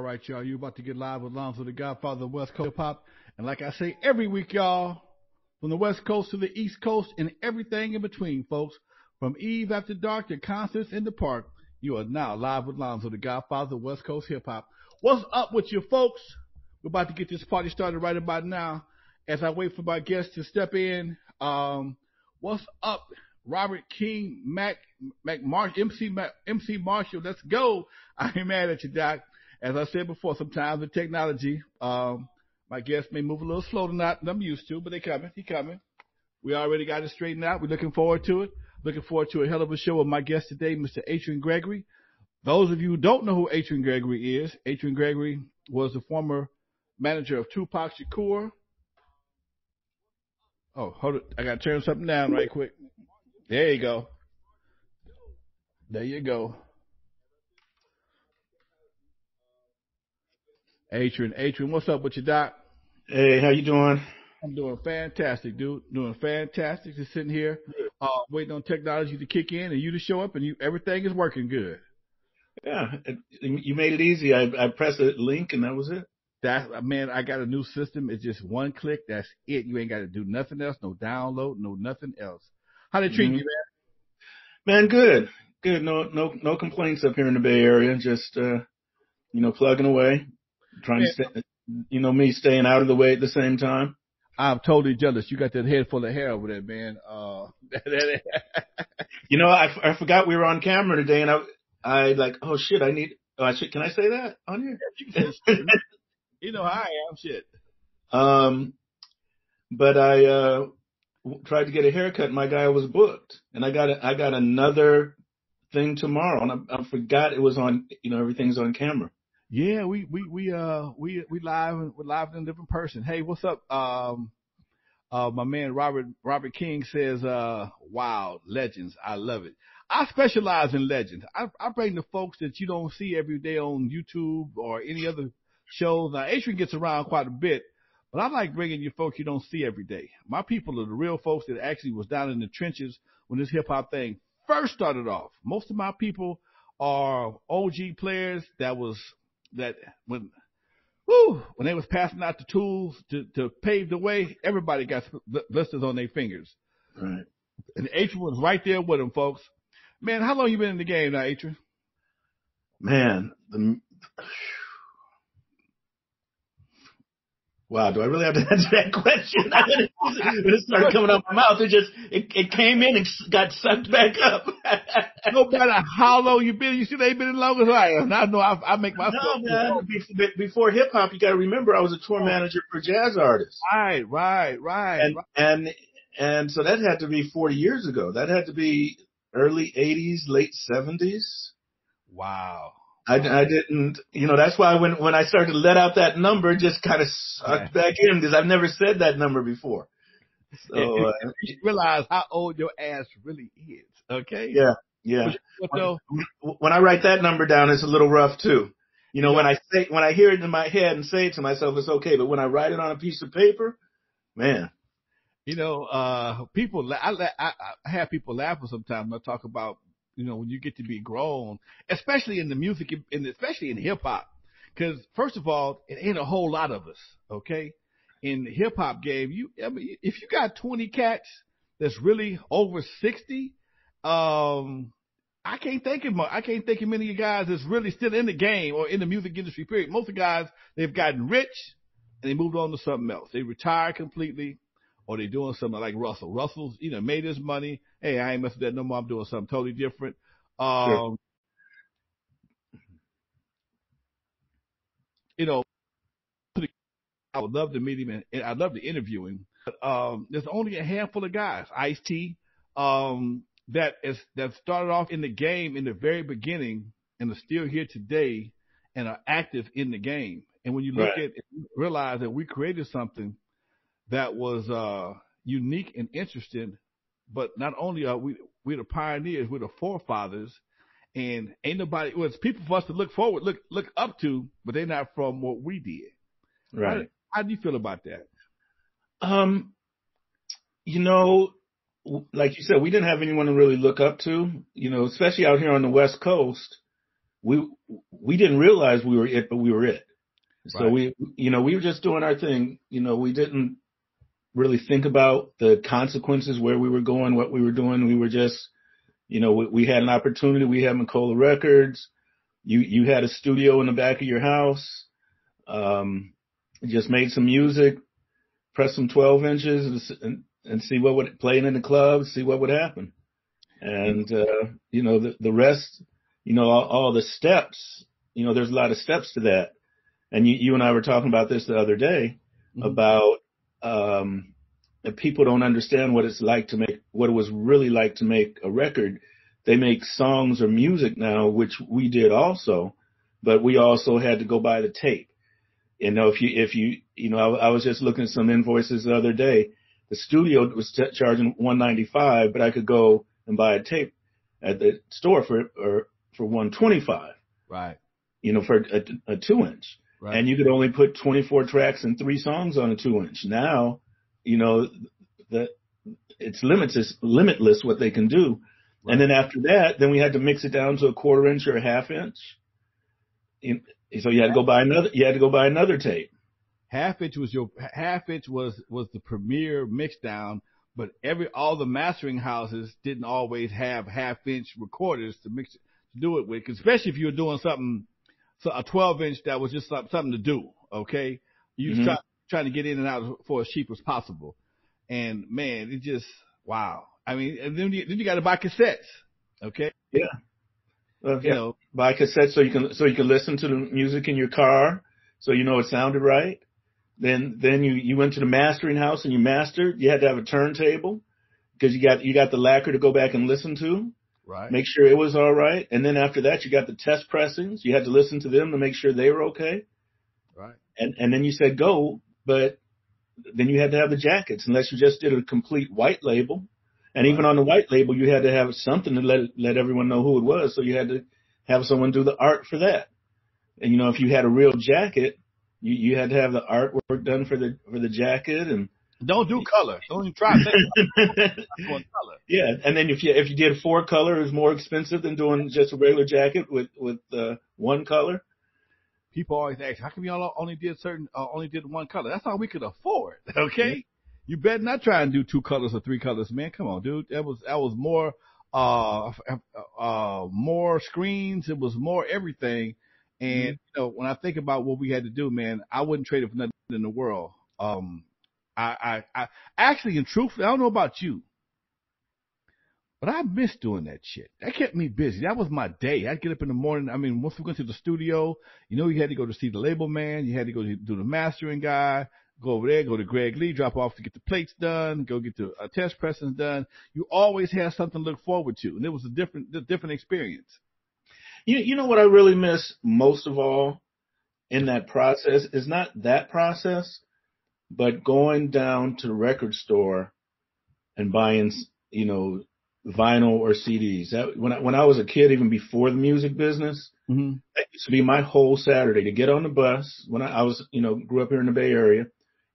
right, y'all. You about to get live with Lonzo, the Godfather of West Coast hip hop. And like I say every week, y'all, from the West Coast to the East Coast and everything in between, folks, from Eve After Dark to concerts in the park, you are now live with Lonzo, the Godfather of West Coast hip hop. What's up with you, folks? We're about to get this party started right about now. As I wait for my guests to step in, what's up, Robert King, MC Marshall? Let's go. I ain't mad at you, Doc. As I said before, sometimes with technology, my guests may move a little slower than I'm used to, but they coming. He coming. We already got it straightened out. We're looking forward to it. Looking forward to a hell of a show with my guest today, Mr. Atron Gregory. Those of you who don't know who Atron Gregory is, Atron Gregory was the former manager of Tupac Shakur. Oh, hold it. I got to turn something down right quick. There you go. There you go. Atron, what's up with you, Doc? Hey, how you doing? I'm doing fantastic, dude. Doing fantastic. Just sitting here, waiting on technology to kick in and you to show up, and everything is working good. Yeah, you made it easy. I pressed a link and that was it. Man, I got a new system. It's just one click. That's it. You ain't got to do nothing else. No download. No nothing else. How they treat you, man? Man, good. No complaints up here in the Bay Area. Just plugging away, trying to stay. Me staying out of the way at the same time. I'm totally jealous. You got that head full of hair over there, man. I forgot we were on camera today, and I like, oh shit, can I say that on here? You know how I am, shit. But I tried to get a haircut. My guy was booked, and I got another thing tomorrow, and I forgot it was on. Everything's on camera. Yeah, we live. We're live in a different person. Hey, what's up? My man Robert King says, "Wow, legends. I love it. I specialize in legends. I bring the folks that you don't see every day on YouTube or any other shows. Now, Atron gets around quite a bit, but I like bringing you folks you don't see every day. My people are the real folks that actually was down in the trenches when this hip hop thing first started off. Most of my people are OG players that when they was passing out the tools to pave the way, everybody got blisters on their fingers. Right. And Atron was right there with them, folks. Man, how long you been in the game now, Atron? Man, wow, do I really have to answer that question? When it started coming out my mouth, it came in and got sucked back up. No matter how long you been, you still ain't been as long as I am. I know I make myself. No, man. Before hip hop, you got to remember I was a tour manager for jazz artists. Right. And so that had to be 40 years ago. That had to be early 80s, late 70s. Wow. I didn't, that's why when I started to let out that number, it just kind of sucked back in because I've never said that number before. So you realize how old your ass really is, okay? Yeah. But when I write that number down, it's a little rough too. When I hear it in my head and say it to myself, it's okay. But when I write it on a piece of paper, man. People, I have people laughing sometimes when I talk about, when you get to be grown, especially in the music, and especially in hip hop. Because first of all, it ain't a whole lot of us, okay? In the hip hop game, if you got 20 cats that's really over 60, I can't think of many guys that's really still in the game or in the music industry, period. Most of the guys, they've gotten rich and they moved on to something else. They retired completely, or they're doing something like Russell. Russell's, made his money. Hey, I ain't messing with that no more. I'm doing something totally different. Sure. I would love to meet him and I'd love to interview him. But there's only a handful of guys, Ice-T, that started off in the game in the very beginning and are still here today and are active in the game. And when you look at it, you realize that we created something that was unique and interesting. But not only are we're the pioneers, we're the forefathers, and ain't nobody. Well, it's people for us to look up to, but they're not from what we did. Right. How do you feel about that? Like you said, we didn't have anyone to really look up to. Especially out here on the West Coast. we didn't realize we were it, but we were it. So Right. we were just doing our thing. We didn't really think about the consequences, where we were going, what we were doing. We were just, we had an opportunity. We had Macola Records. You had a studio in the back of your house. Just made some music, press some 12 inches and see what would play in the club, see what would happen. And, the rest, all the steps, there's a lot of steps to that. And you and I were talking about this the other day about, that people don't understand what it was really like to make a record. They make songs or music now, which we did also, but we also had to go buy the tape. I was just looking at some invoices the other day. The studio was charging $195, but I could go and buy a tape at the store for $125. Right. For a 2-inch. Right. And you could only put 24 tracks and 3 songs on a 2-inch. Now, it's limitless what they can do. Right. And then after that, then we had to mix it down to a 1/4 inch or a 1/2 inch. So you had to go buy another tape. 1/2 inch was the premier mix down, but all the mastering houses didn't always have 1/2 inch recorders to do it with, especially if you were doing something. So a 12 inch that was just something to do. Okay. You trying to get in and out for as cheap as possible. And man, it just, wow. I mean, and then you got to buy cassettes. Okay. Yeah. Buy cassettes so you can listen to the music in your car, so it sounded right. Then you went to the mastering house and you mastered. You had to have a turntable because you got the lacquer to go back and listen to. Right. Make sure it was all right. And then after that, you got the test pressings. You had to listen to them to make sure they were okay. Right. And then you said go, but then you had to have the jackets, unless you just did a complete white label. And even on the white label, you had to have something to let everyone know who it was. So you had to have someone do the art for that. And, if you had a real jacket, you had to have the artwork done for the jacket. And don't do color. Don't even try that. Color. Yeah. And then if you did 4 color, it was more expensive than doing just a regular jacket with 1 color. People always ask, how come y'all only did 1 color? That's all we could afford. Okay. Yeah. You better not try and do 2 colors or 3 colors, man. Come on, dude. That was more screens. It was more everything. And when I think about what we had to do, man, I wouldn't trade it for nothing in the world. I actually, in truth, I don't know about you, but I miss doing that shit. That kept me busy. That was my day. I'd get up in the morning. I mean, once we went to the studio, you had to go to see the label man. You had to go do the mastering guy. Go over there, go to Greg Lee, drop off to get the plates done, go get the test pressings done. You always had something to look forward to, and it was a different experience. You know what I really miss most of all in that process is not that process, but going down to the record store and buying, vinyl or CDs. When I was a kid, even before the music business, that used to be my whole Saturday, to get on the bus. When I was, grew up here in the Bay Area.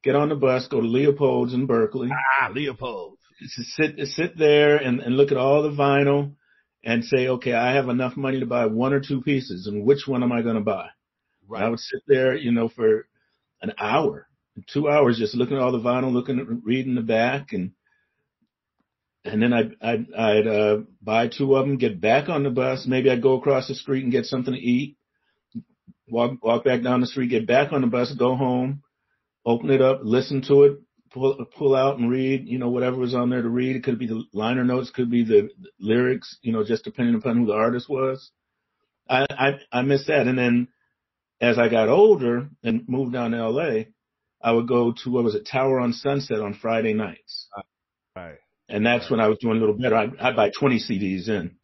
Get on the bus, go to Leopold's in Berkeley. Leopold's. Sit there and look at all the vinyl and say, okay, I have enough money to buy 1 or 2 pieces, and which one am I going to buy? Right. I would sit there, for an hour, 2 hours, just looking at all the vinyl, reading the back, and then I'd buy 2 of them, get back on the bus. Maybe I'd go across the street and get something to eat, walk back down the street, get back on the bus, go home. Open it up, listen to it, pull out and read, whatever was on there to read. It could be the liner notes, could be the lyrics, just depending upon who the artist was. I miss that. And then as I got older and moved down to LA, I would go to, Tower on Sunset on Friday nights. Right. And that's when I was doing a little better. I'd buy 20 CDs in.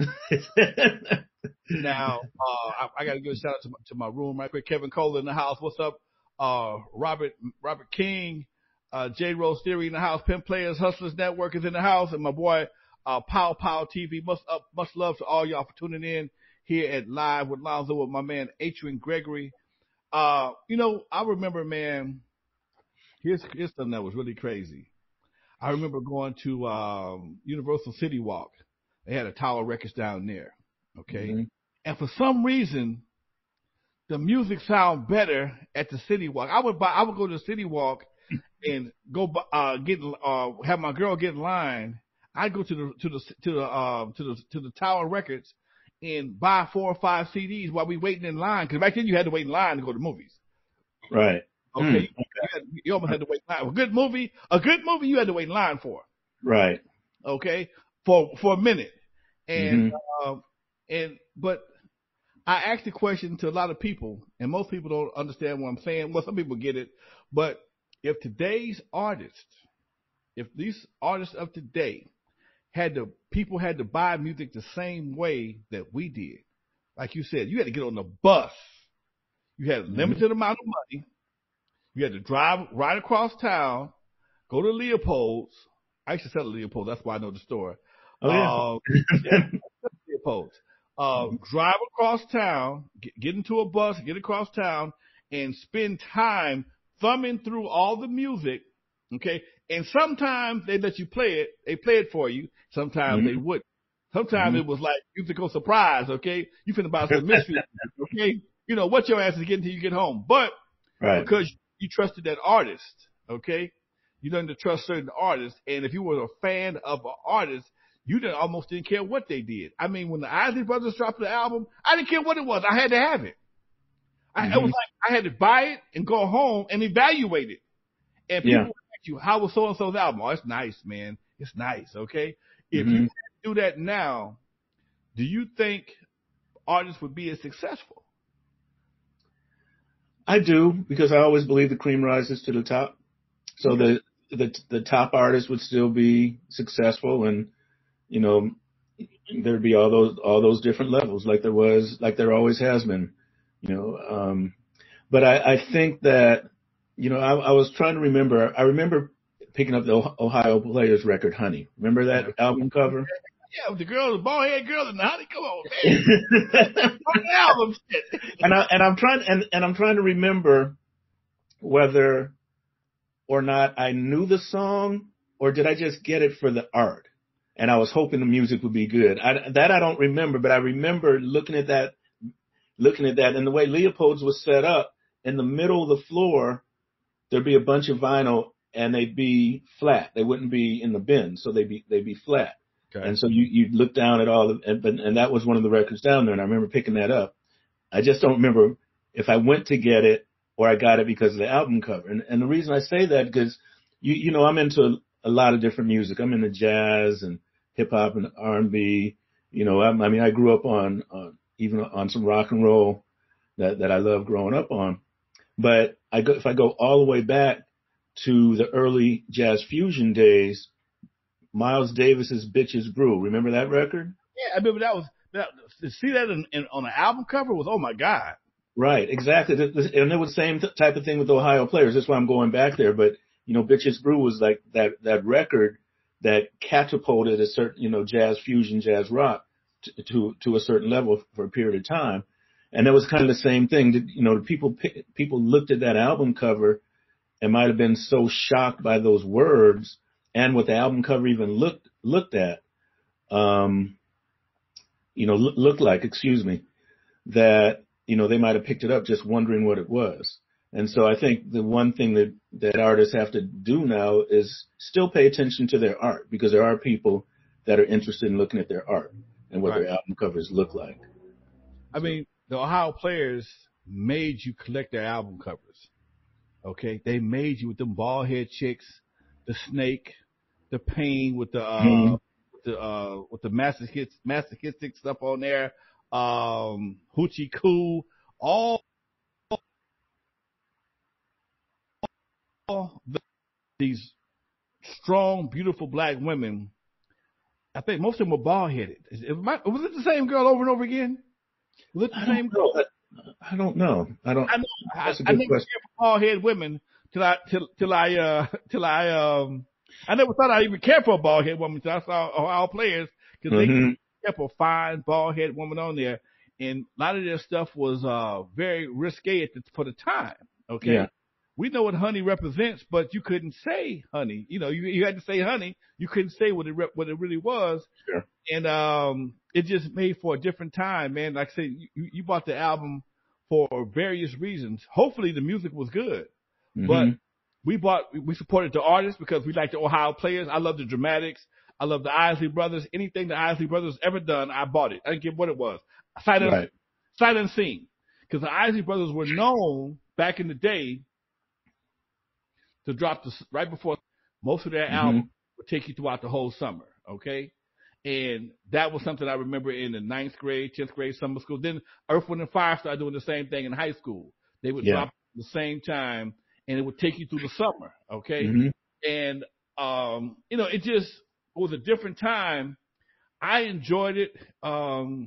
Now, I got to give a shout out to my room right quick. Kevin Cole in the house. What's up? Robert King, J Rose Theory in the house, Pimp Players, Hustlers Network is in the house, and my boy, Pow TV. Much love to all y'all for tuning in here at Live with Lonzo with my man, Atron Gregory. I remember, man, here's something that was really crazy. I remember going to, Universal City Walk. They had a Tower Records down there. Okay. And for some reason, the music sound better at the City Walk. I would go to the City Walk and go have my girl get in line. I'd go to the Tower Records and buy 4 or 5 CDs while we waiting in line. Because back then you had to wait in line to go to movies. Right. Okay. You almost had to wait in line. A good movie you had to wait in line for. Right. Okay. For a minute. And but I asked the question to a lot of people, and most people don't understand what I'm saying. Well, some people get it, but if these artists of today people had to buy music the same way that we did, like you said, you had to get on the bus. You had a limited amount of money. You had to drive right across town, go to Leopold's. I used to sell at Leopold's. That's why I know the store. Oh, Leopold's. Drive across town, get into a bus, get across town, and spend time thumbing through all the music. Okay, and sometimes they let you play it. They play it for you. Sometimes they wouldn't. Sometimes it was like musical surprise. Okay, you finna buy some mystery. Okay, you know what your ass is getting till you get home. But because you trusted that artist, okay, you learned to trust certain artists, and if you were a fan of an artist, you almost didn't care what they did. I mean, when the Isley Brothers dropped the album, I didn't care what it was. I had to have it. It was like I had to buy it and go home and evaluate it. And people would ask you, how was so-and-so's album? Oh, it's nice, man. It's nice, okay? If you do that now, do you think artists would be as successful? I do, because I always believe the cream rises to the top. So the top artists would still be successful, and you know, there'd be all those different levels, like there always has been, you know. But I think that, you know, I was trying to remember. I remember picking up the Ohio Players record, Honey. Remember that album cover? Yeah, with the girl, the bald head girl, and the Honey. Come on, man. Album shit. And I'm trying to remember whether or not I knew the song, or did I just get it for the art? And I was hoping the music would be good. I don't remember, but I remember looking at that, and the way Leopold's was set up, in the middle of the floor, there'd be a bunch of vinyl, and they'd be flat. They wouldn't be in the bin, so they'd be flat. Okay. And so you'd look down at all, and that was one of the records down there, and I remember picking that up. I just don't remember if I went to get it or I got it because of the album cover. And the reason I say that, because you know, I'm into a lot of different music. I'm into jazz and hip hop and R&B. You know, I mean, I grew up on even on some rock and roll that I loved growing up on. But if I go all the way back to the early jazz fusion days, Miles Davis's "Bitches Brew." Remember that record? Yeah, I remember that. To see that on an album cover was, oh my God. Right, exactly. And it was the same type of thing with Ohio Players. That's why I'm going back there. But you know, "Bitches Brew" was like that record that catapulted a certain, you know, jazz fusion, jazz rock to a certain level for a period of time. And it was kind of the same thing. You know, people looked at that album cover and might have been so shocked by those words and what the album cover even looked at, you know, looked like, that, you know, they might have picked it up just wondering what it was. And so I think the one thing that artists have to do now is still pay attention to their art, because there are people that are interested in looking at their art and what their album covers look like. I mean, the Ohio Players made you collect their album covers. Okay, they made you with them bald head chicks, the snake, the pain with the masochistic stuff on there, hoochie coo, all these strong, beautiful black women. I think most of them were bald headed. Was it the same girl over and over again? Was it the same girl? I don't know. I never cared for bald headed women till I never thought I even cared for a bald headed woman until I saw Ohio Players, because they kept a fine bald headed woman on there, and a lot of their stuff was very risque for the time. Okay. Yeah. We know what honey represents, but you couldn't say honey. You know, you had to say honey. You couldn't say what it really was. Sure. And it just made for a different time, man. Like I said, you bought the album for various reasons. Hopefully the music was good, but we supported the artists because we like the Ohio players. I love the Dramatics. I love the Isley Brothers. Anything the Isley Brothers ever done, I bought it. I didn't care what it was. Sight unseen. Because the Isley Brothers were known back in the day to drop right before most of their albums would take you throughout the whole summer. Okay. And that was something I remember in the 9th grade, 10th grade, summer school. Then Earth, Wind, and Fire started doing the same thing in high school. They would drop at the same time, and it would take you through the summer, okay? And, it was a different time. I enjoyed it. I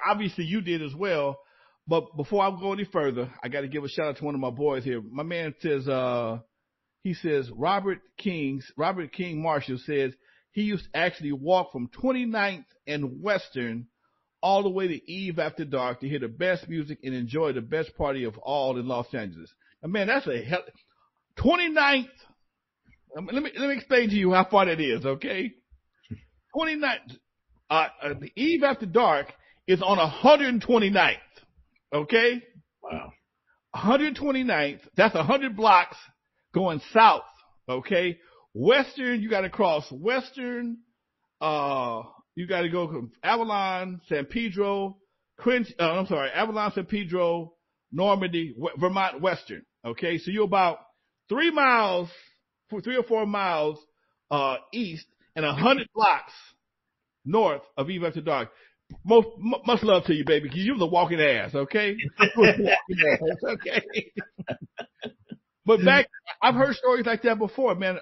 obviously, you did as well. But before I go any further, I got to give a shout-out to one of my boys here. My man says, he says, Robert King Marshall says, he used to actually walk from 29th and Western all the way to Eve After Dark to hear the best music and enjoy the best party of all in Los Angeles. And man, that's 29th. Let me explain to you how far that is, okay? 29th. The Eve After Dark is on 129th, okay? Wow. 129th. That's 100 blocks going south, okay? Western, you got to cross Western. You got to go from Avalon, San Pedro, Avalon, San Pedro, Normandy, Vermont, Western. Okay, so you're about 3 or 4 miles east and 100 blocks north of Eve After Dark. Much love to you, baby, because you're the walking ass. Okay, okay. But I've heard stories like that before, man.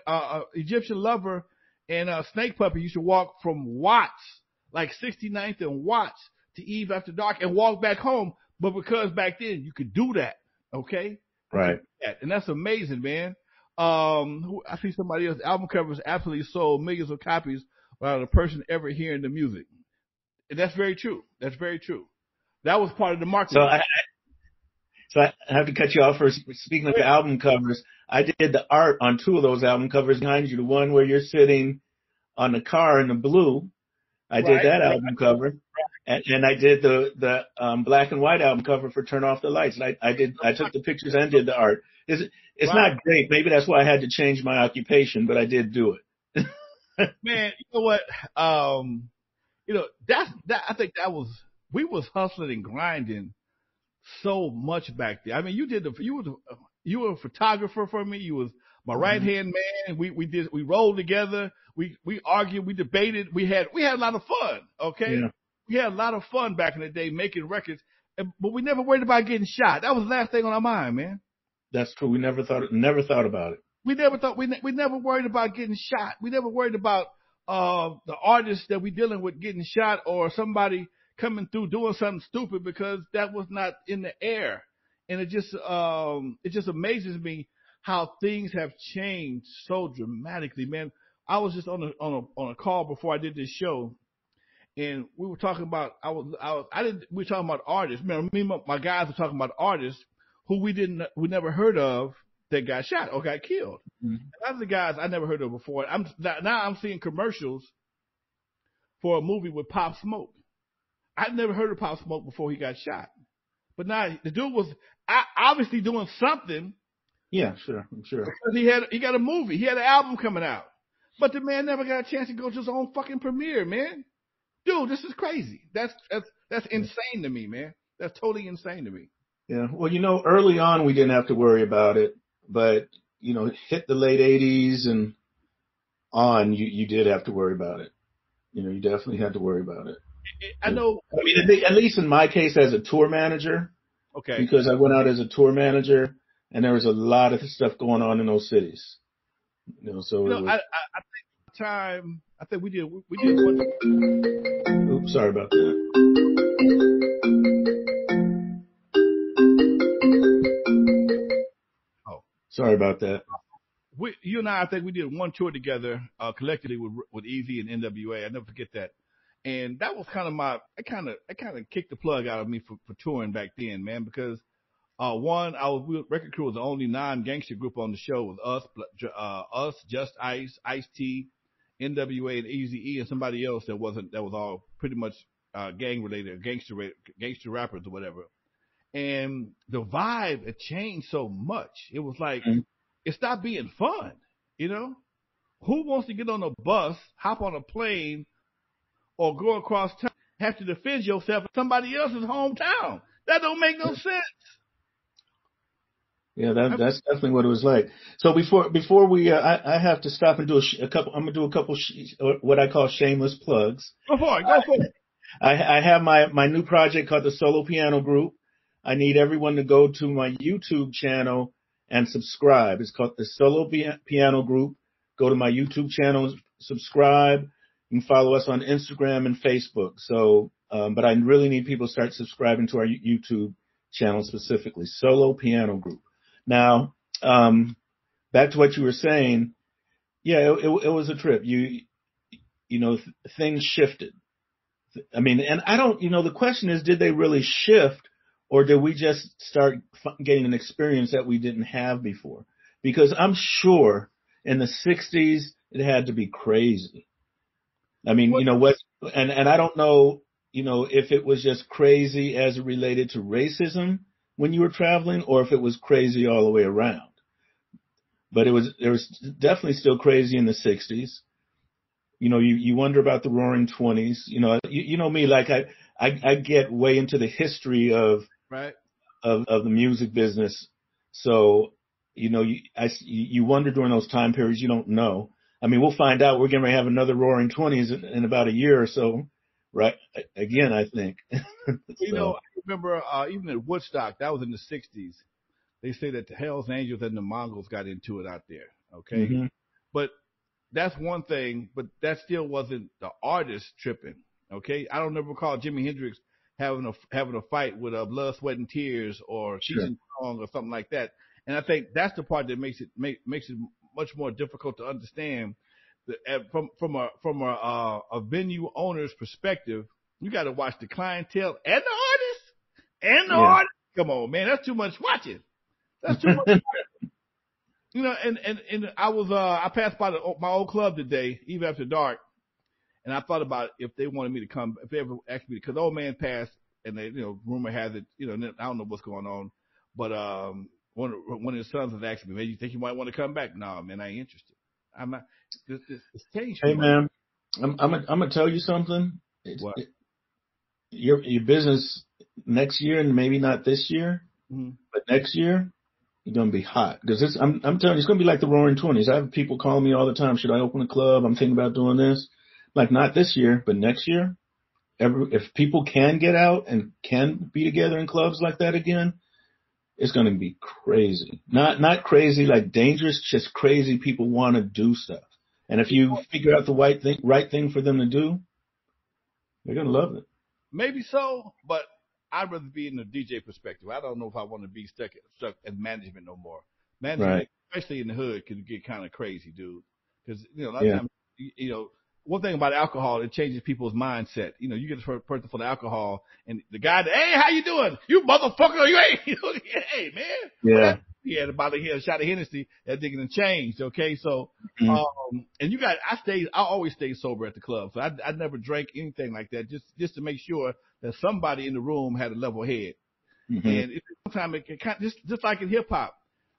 Egyptian Lover and Snake Puppy used to walk from Watts, like 69th and Watts, to Eve After Dark and walk back home. But because back then you could do that, okay? Right. And that's amazing, man. I see somebody else's album covers absolutely sold millions of copies without a person ever hearing the music. And that's very true. That's very true. That was part of the marketing. So I have to cut you off for speaking of the album covers. I did the art on 2 of those album covers behind you. The one where you're sitting on the car in the blue. I did that album cover. And I did the black and white album cover for Turn Off the Lights. And I took the pictures and did the art. It's not great. Maybe that's why I had to change my occupation, but I did do it. Man, you know what? I think we was hustling and grinding so much back there. I mean, you were a photographer for me. You was my right hand man. We rolled together. We argued. We debated. We had a lot of fun. Okay, we had a lot of fun back in the day making records, but we never worried about getting shot. That was the last thing on our mind, man. That's true. We never thought about it. We never worried about getting shot. We never worried about the artists that we dealing with getting shot or somebody coming through doing something stupid, because that was not in the air. And it just amazes me how things have changed so dramatically, man. I was just on a call before I did this show, and we were talking about we were talking about artists. Man, me and my guys were talking about artists who we never heard of that got shot or got killed. And other guys I never heard of before. Now I'm seeing commercials for a movie with Pop Smoke. I'd never heard of Pop Smoke before he got shot. But now the dude was obviously doing something. Yeah, sure. I'm sure. Because he got a movie. He had an album coming out. But the man never got a chance to go to his own fucking premiere, man. Dude, this is crazy. That's insane to me, man. That's totally insane to me. Yeah. Well, early on we didn't have to worry about it, but hit the late 80s and on, you did have to worry about it. You definitely had to worry about it. I know. I mean, at least in my case as a tour manager. Okay. Because I went out as a tour manager and there was a lot of stuff going on in those cities. I think we did one. Oops, sorry about that. Oh, sorry about that. You and I think we did one tour together, collectively with Easy and NWA. I never forget that. And that was kind of it kind of kicked the plug out of me for touring back then, man, because Record Crew was the only non-gangster group on the show with us, Just Ice, Ice-T, NWA and Eazy-E and somebody else that was all pretty much gang related, gangster rappers or whatever. And the vibe had changed so much. It was like it stopped being fun. You know, who wants to get on a bus, hop on a plane, or go across town, have to defend yourself in somebody else's hometown? That don't make no sense. Yeah, that's definitely what it was like. So before we, I have to stop and do a couple. I'm gonna do a couple what I call shameless plugs. Go for it. I have my new project called the Solo Piano Group. I need everyone to go to my YouTube channel and subscribe. It's called the Solo Piano Group. Go to my YouTube channel, subscribe. You can follow us on Instagram and Facebook. So, but I really need people to start subscribing to our YouTube channel specifically, Solo Piano Group. Now, back to what you were saying. Yeah, it was a trip. You know, things shifted. I mean, and I don't, the question is, did they really shift, or did we just start getting an experience that we didn't have before? Because I'm sure in the 60s, it had to be crazy. I mean, and I don't know, if it was just crazy as it related to racism when you were traveling, or if it was crazy all the way around. But there was definitely still crazy in the 60s. You wonder about the Roaring 20s. You know me, like I get way into the history of the music business. So, you wonder during those time periods, you don't know. I mean, we'll find out. We're going to have another Roaring 20s in about a year or so. Right. Again, I think. I remember even at Woodstock, that was in the 60s. They say that the Hells Angels and the Mongols got into it out there. Okay. Mm-hmm. But that's one thing, but that still wasn't the artist tripping. Okay. I don't ever recall Jimi Hendrix having a fight with Blood, Sweat, and Tears or Cheech and Chong or something like that. And I think that's the part that makes it much more difficult to understand. From a venue owner's perspective, you got to watch the clientele and the artist. Come on, man, that's too much watching. That's too much. And I passed by my old club today, even after dark, and I thought about if they wanted me to come, if they ever asked me, because the old man passed, and they, rumor has it, I don't know what's going on, but one of his sons has asked me, man, you think you might want to come back? No, man, I ain't interested. I'm not. It's changed. Hey, man, I'm gonna tell you something. What? Your business next year, and maybe not this year, but next year, you're gonna be hot. Because I'm telling you, it's gonna be like the Roaring 20s. I have people calling me all the time. Should I open a club? I'm thinking about doing this. Like, not this year, but next year. If people can get out and can be together in clubs like that again, it's going to be crazy. Not crazy like dangerous, just crazy. People want to do stuff. And if you figure out the right thing for them to do, they're going to love it. Maybe so, but I'd rather be in the DJ perspective. I don't know if I want to be stuck in management no more. Management, especially in the hood, can get kind of crazy, dude. Because, a lot of times, one thing about alcohol, it changes people's mindset. You get a person full of alcohol, and the guy, hey, how you doing? You motherfucker, you ain't, hey, man. Yeah. He had about a shot of Hennessy, that thing done changed, okay? So, and I always stay sober at the club. So I never drank anything like that, just to make sure that somebody in the room had a level head. Mm-hmm. And sometimes it can just like in hip hop,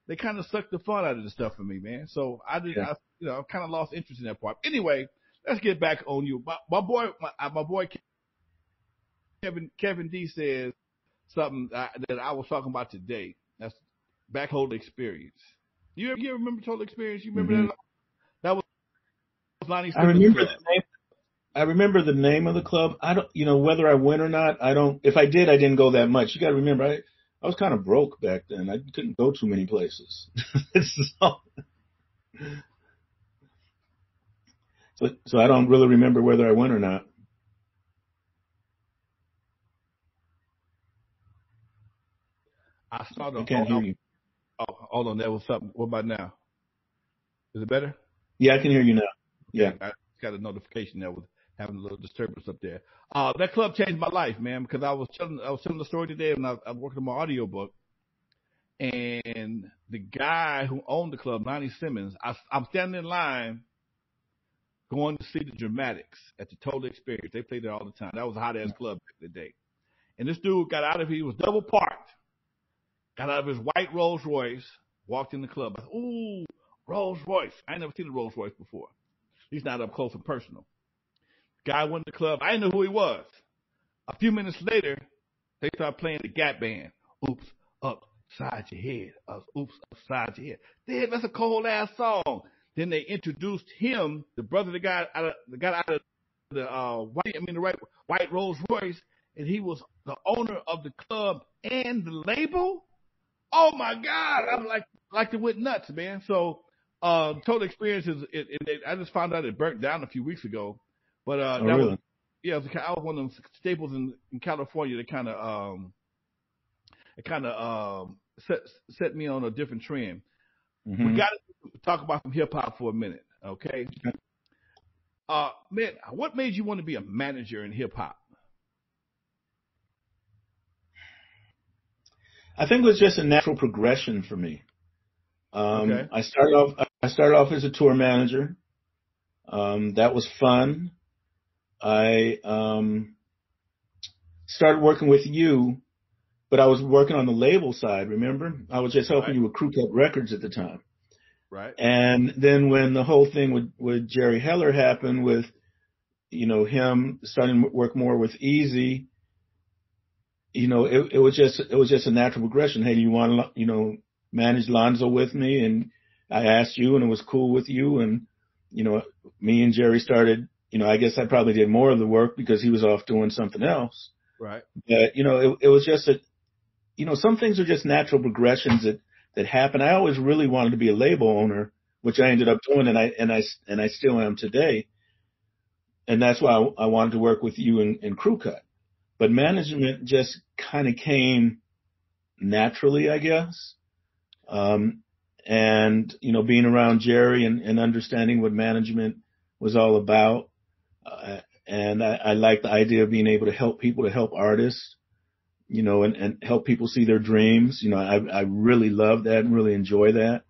they kind of suck the fun out of the stuff for me, man. So I kind of lost interest in that part. Anyway, let's get back on you. My boy Kevin D says something that I was talking about today. That's back Total Experience. You remember Total Experience? You remember that was Lonnie Simmons' I remember the name of the club. I don't, whether I went or not, I don't. If I did, I didn't go that much. You got to remember, I was kind of broke back then. I couldn't go too many places. So I don't really remember whether I went or not. I can't hear you. Oh, hold on. That was something. What about now? Is it better? Yeah, I can hear you now. Yeah. I got a notification that was having a little disturbance up there. That club changed my life, man, because I was telling the story today when I'm working on my audiobook. And the guy who owned the club, Lonnie Simmons, I'm standing in line going to see the Dramatics at the Total Experience. They played there all the time. That was a hot ass club back in the day. And this dude got out of he was double parked, got out of his white Rolls Royce, walked in the club. I said, ooh, Rolls Royce. I ain't never seen a Rolls Royce before. He's not up close and personal. Guy went to the club. I didn't know who he was. A few minutes later, they started playing the Gap Band. Oops, upside your head. Oops, upside your head. Damn, that's a cold ass song. Then they introduced him, the brother that got out of the white Rolls Royce, and he was the owner of the club and the label. Oh my God! I'm like it went nuts, man. So, Total Experience is. I just found out it burnt down a few weeks ago, but really? I was one of them staples in California that kind of set me on a different trend. Mm-hmm. We got to talk about some hip hop for a minute, okay? Man, what made you want to be a manager in hip hop? I think it was just a natural progression for me. Okay. I started off as a tour manager. That was fun. I started working with you, but I was working on the label side, remember? I was just helping you with Crew Cut Records at the time. Right. And then when the whole thing with Jerry Heller happened with, him starting to work more with Easy, it was just a natural progression. Hey, do you want to, manage Lonzo with me? And I asked you and it was cool with you. And, me and Jerry started, I guess I probably did more of the work because he was off doing something else. Right. But, it was just some things are just natural progressions that happen. I always really wanted to be a label owner, which I ended up doing, and I still am today. And that's why I wanted to work with you in Crew Cut. But management just kind of came naturally, I guess. And being around Jerry and understanding what management was all about. And I like the idea of being able to help people, to help artists, and help people see their dreams. I really love that and really enjoy that.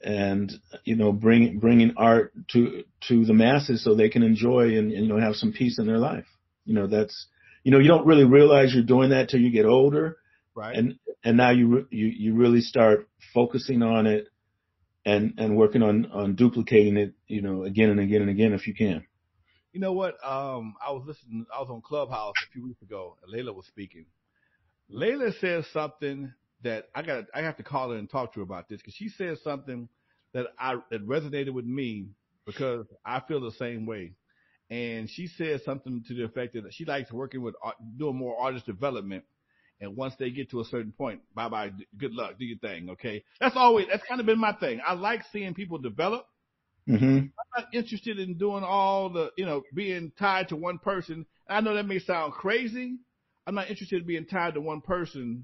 And, bringing art to the masses so they can enjoy and have some peace in their life. That's, you don't really realize you're doing that till you get older. Right. And now you really start focusing on it and working on duplicating it, again and again and again if you can. You know what? I was on Clubhouse a few weeks ago, and Layla was speaking. Layla says something that I have to call her and talk to her about this, because she said something that resonated with me, because I feel the same way. And she said something to the effect that she likes working with doing more artist development. And once they get to a certain point, bye, good luck, do your thing, okay? That's kind of been my thing. I like seeing people develop. Mm-hmm. I'm not interested in doing all the, being tied to one person. I know that may sound crazy. I'm not interested in being tied to one person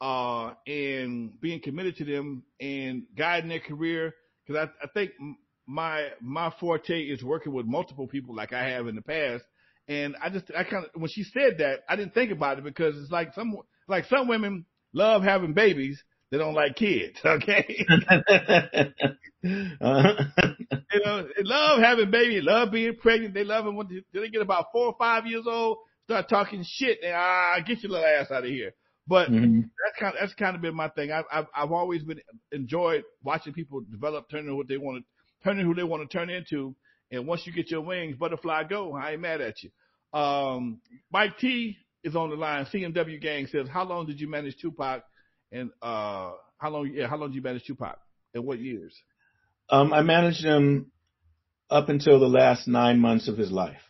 and being committed to them and guiding their career. Because I think my forte is working with multiple people like I have in the past. And when she said that, I didn't think about it, because it's like some women love having babies. They don't like kids. Okay. They love having babies, love being pregnant. They love them when they get about 4 or 5 years old, start talking shit, and get your little ass out of here. But mm-hmm. that's kind of been my thing. I've always enjoyed watching people develop, turning who they want to turn into. And once you get your wings, butterfly go. I ain't mad at you. Mike T is on the line. CMW Gang says, how long did you manage Tupac? And how long did you manage Tupac? And what years? I managed him up until the last 9 months of his life.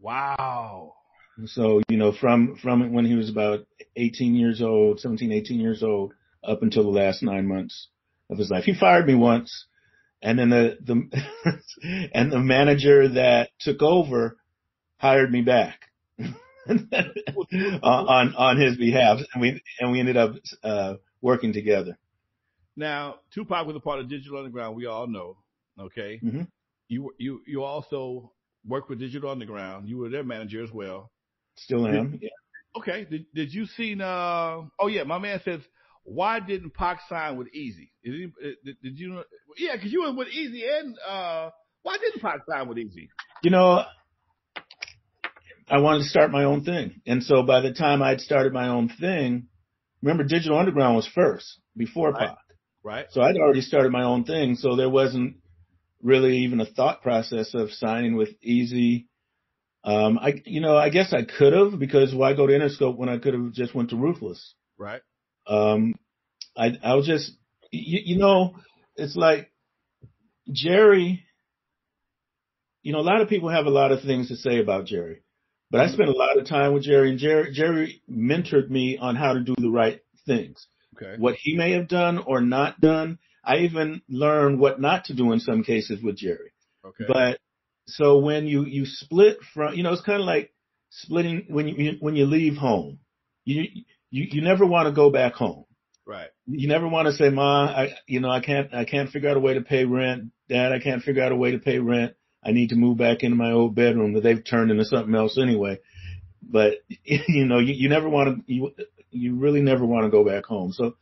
Wow. So, from when he was about 18 years old, 17, 18 years old, up until the last 9 months of his life. He fired me once. And then and the manager that took over hired me back on his behalf, and we ended up working together. Now, Tupac was a part of Digital Underground. We all know. Okay. Mm-hmm. You also worked with Digital Underground. You were their manager as well. Still am. Yeah. Okay. Did you see? Oh yeah, my man says, why didn't Pac sign with Easy? Did you? Yeah, because you were with Easy and Why didn't Pac sign with Easy? You know, I wanted to start my own thing. And so by the time I'd started my own thing, remember Digital Underground was first before Pac. Right. So I'd already started my own thing. So there wasn't really even a thought process of signing with Easy. I guess I could have, because why go to Interscope when I could have just went to Ruthless? Right. I was just, it's like Jerry, a lot of people have a lot of things to say about Jerry, but I spent a lot of time with Jerry, and Jerry mentored me on how to do the right things. Okay. What he may have done or not done, I even learned what not to do in some cases with Jerry. Okay. But so when you split from, it's kind of like splitting when you leave home. You never want to go back home. Right. You never want to say, Ma, I can't figure out a way to pay rent. Dad, I can't figure out a way to pay rent. I need to move back into my old bedroom that they've turned into something else anyway. But you never want to. You really never want to go back home. So,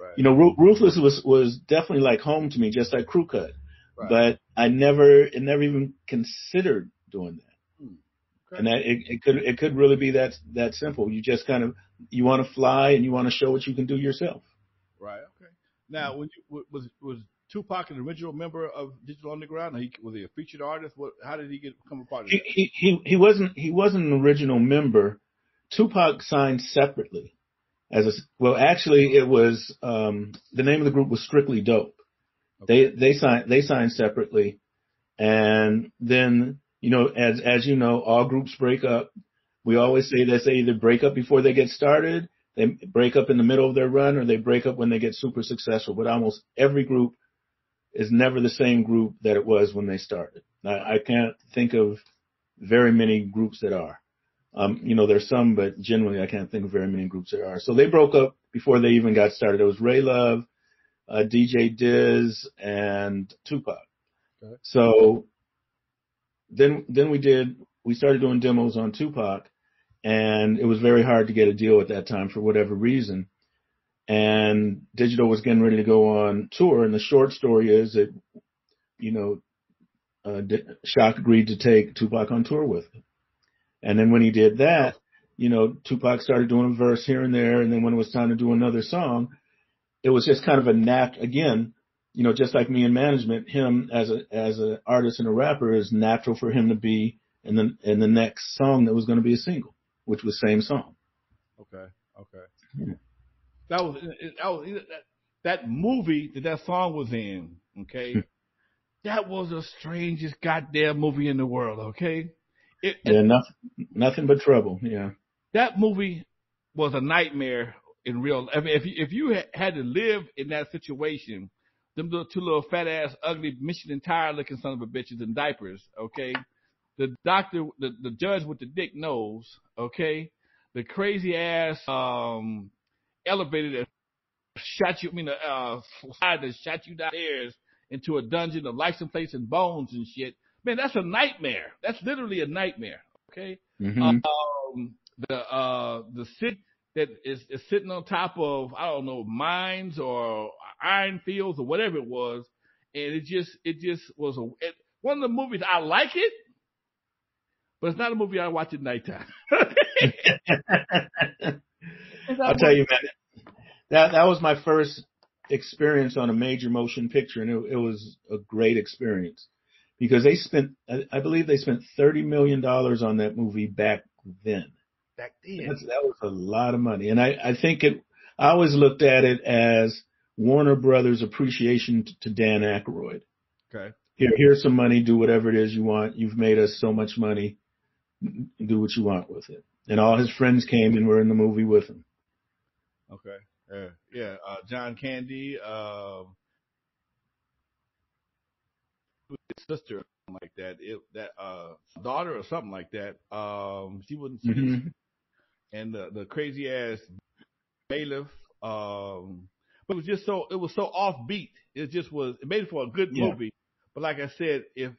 right. Ruthless was definitely like home to me, just like Crew Cut. Right. But it never even considered doing that. Okay. And that it could really be that simple. You just kind of, you want to fly and you want to show what you can do yourself. Right. Okay. Now, when was Tupac an original member of Digital Underground? Was he a featured artist? How did he become a part of that? He wasn't an original member. Tupac signed separately. Actually, it was the name of the group was Strictly Dope. Okay. They signed separately, and then as you know, all groups break up. We always say that they either break up before they get started, they break up in the middle of their run, or they break up when they get super successful. But almost every group is never the same group that it was when they started. I can't think of very many groups that are. There's some, but generally I can't think of very many groups there are. So they broke up before they even got started. It was Ray Love, DJ Diz, and Tupac. Okay. So then we started doing demos on Tupac, and it was very hard to get a deal at that time for whatever reason. And Digital was getting ready to go on tour, and the short story is that, Shock agreed to take Tupac on tour with him. And then when he did that, Tupac started doing a verse here and there. And then when it was time to do another song, it was just kind of again, just like me in management, him as an artist and a rapper, is natural for him to be in the next song that was going to be a single, which was Same Song. Okay. Yeah. That movie that song was in. Okay. That was the strangest goddamn movie in the world. Okay. Nothing but trouble. Yeah. That movie was a nightmare in real. I mean, if you had to live in that situation, them two little fat ass, ugly Michelin tire looking son of a bitches in diapers. Okay. The doctor, the judge with the dick nose. Okay. The crazy ass elevator that shot you. Slide that shot you downstairs into a dungeon of license plates and bones and shit. Man, that's a nightmare. That's literally a nightmare. Okay. Mm-hmm. The city that is sitting on top of, I don't know, mines or iron fields or whatever it was, and it just was one of the movies. I like it, but it's not a movie I watch at nighttime. I'll tell you, man, that was my first experience on a major motion picture, and it was a great experience. Because I believe they spent $30 million on that movie back then. Back then. That was a lot of money. And I think I always looked at it as Warner Brothers appreciation to Dan Aykroyd. Okay. Here's some money, do whatever it is you want. You've made us so much money. Do what you want with it. And all his friends came and were in the movie with him. Okay. Yeah. John Candy, his sister, like that, daughter or something like that. She wouldn't see mm-hmm. And the crazy ass bailiff. But it was just so offbeat. It made it for a good movie. But like I said, it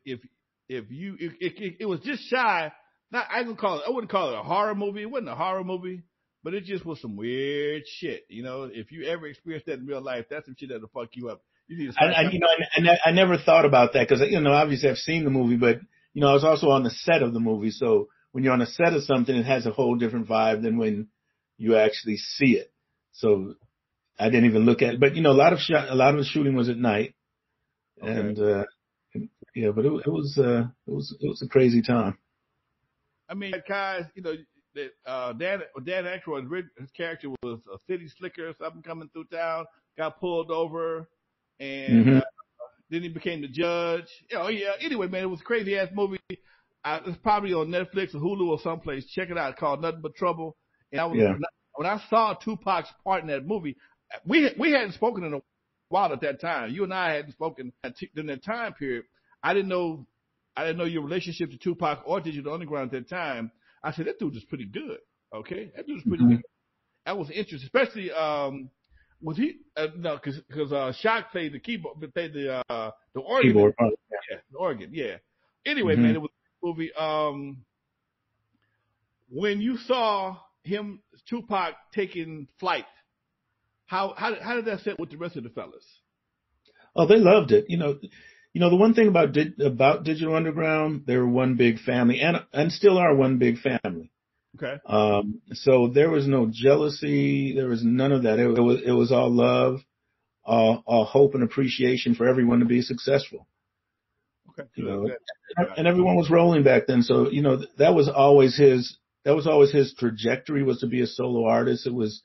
was just shy. I wouldn't call it a horror movie. It wasn't a horror movie, but it just was some weird shit. If you ever experienced that in real life, that's some shit that'll fuck you up. You need to start something. I never thought about that because, obviously I've seen the movie, but, I was also on the set of the movie. So when you're on the set of something, it has a whole different vibe than when you actually see it. So I didn't even look at it. But, a lot of the shooting was at night. Okay. And, yeah, but it was a crazy time. I mean, guys, Dan Aykroyd, his character was a city slicker or something coming through town, got pulled over, and then he became the judge. Yeah. Anyway, man, it was a crazy ass movie. It's probably on Netflix or Hulu or someplace. Check it out. Called Nothing But Trouble. And when I saw Tupac's part in that movie, we hadn't spoken in a while at that time. You and I hadn't spoken during that time period. I didn't know your relationship to Tupac or Digital Underground at that time. I said, that dude is pretty good. Okay. That dude is pretty good. That was interesting, especially, was he, no, cause Shock played the keyboard, played the organ. Keyboard. Yeah, the organ. Yeah. Anyway, man, it was a movie. When you saw Tupac taking flight, how did that sit with the rest of the fellas? Oh, they loved it. The one thing about Digital Underground, they were one big family and still are one big family. Okay. So there was no jealousy. There was none of that. It was all love, all hope and appreciation for everyone to be successful. Okay. And everyone was rolling back then. So, that was always his trajectory, was to be a solo artist. It was